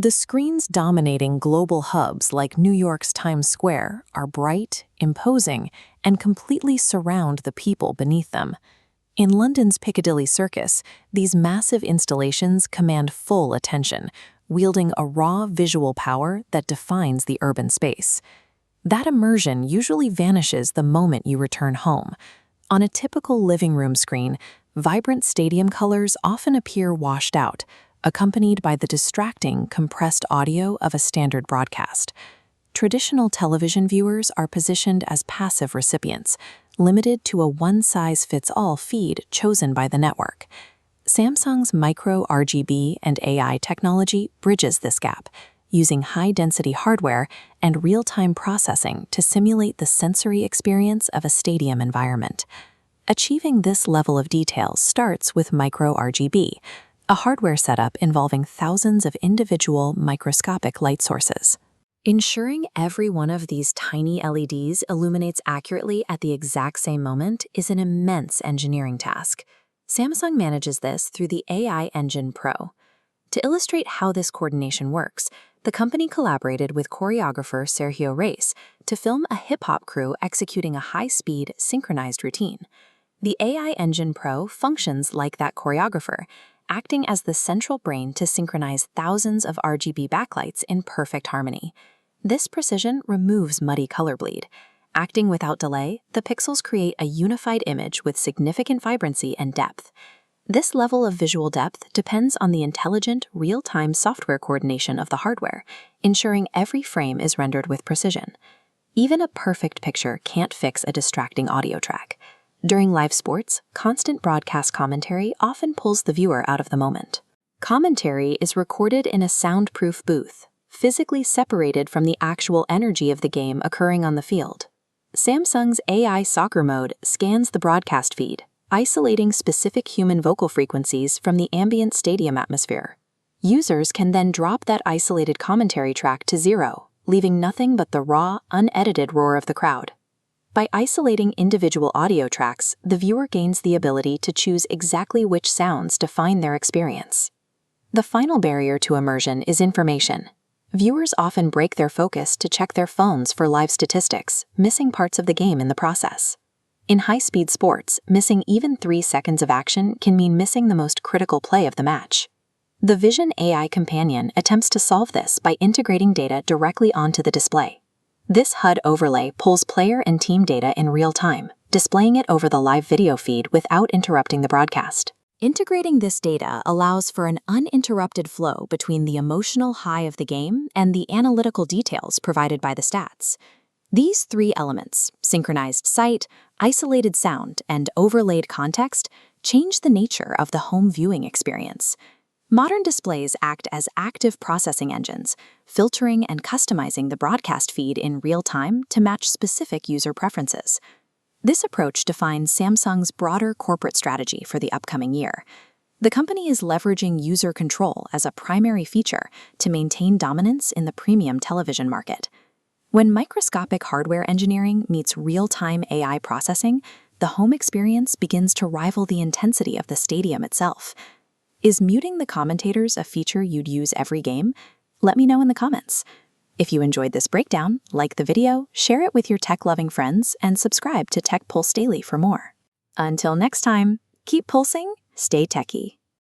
The screens dominating global hubs like New York's Times Square are bright, imposing, and completely surround the people beneath them. In London's Piccadilly Circus, these massive installations command full attention, wielding a raw visual power that defines the urban space. That immersion usually vanishes the moment you return home. On a typical living room screen, vibrant stadium colors often appear washed out, accompanied by the distracting, compressed audio of a standard broadcast. Traditional television viewers are positioned as passive recipients, limited to a one-size-fits-all feed chosen by the network. Samsung's micro RGB and AI technology bridges this gap, using high-density hardware and real-time processing to simulate the sensory experience of a stadium environment. Achieving this level of detail starts with micro RGB, a hardware setup involving thousands of individual microscopic light sources. Ensuring every one of these tiny LEDs illuminates accurately at the exact same moment is an immense engineering task. Samsung manages this through the AI Engine Pro. To illustrate how this coordination works, the company collaborated with choreographer Sergio Reyes to film a hip-hop crew executing a high-speed, synchronized routine. The AI Engine Pro functions like that choreographer, acting as the central brain to synchronize thousands of RGB backlights in perfect harmony. This precision removes muddy color bleed. Acting without delay, the pixels create a unified image with significant vibrancy and depth. This level of visual depth depends on the intelligent, real-time software coordination of the hardware, ensuring every frame is rendered with precision. Even a perfect picture can't fix a distracting audio track. During live sports, constant broadcast commentary often pulls the viewer out of the moment. Commentary is recorded in a soundproof booth, physically separated from the actual energy of the game occurring on the field. Samsung's AI Soccer Mode scans the broadcast feed, isolating specific human vocal frequencies from the ambient stadium atmosphere. Users can then drop that isolated commentary track to zero, leaving nothing but the raw, unedited roar of the crowd. By isolating individual audio tracks, the viewer gains the ability to choose exactly which sounds define their experience. The final barrier to immersion is information. Viewers often break their focus to check their phones for live statistics, missing parts of the game in the process. In high-speed sports, missing even 3 seconds of action can mean missing the most critical play of the match. The Vision AI Companion attempts to solve this by integrating data directly onto the display. This HUD overlay pulls player and team data in real time, displaying it over the live video feed without interrupting the broadcast. Integrating this data allows for an uninterrupted flow between the emotional high of the game and the analytical details provided by the stats. These 3 elements, synchronized sight, isolated sound, and overlaid context, change the nature of the home viewing experience. Modern displays act as active processing engines, filtering and customizing the broadcast feed in real time to match specific user preferences. This approach defines Samsung's broader corporate strategy for the upcoming year. The company is leveraging user control as a primary feature to maintain dominance in the premium television market. When microscopic hardware engineering meets real-time AI processing, the home experience begins to rival the intensity of the stadium itself. Is muting the commentators a feature you'd use every game? Let me know in the comments. If you enjoyed this breakdown, like the video, share it with your tech-loving friends, and subscribe to TechPulse Daily for more. Until next time, keep pulsing, stay techy.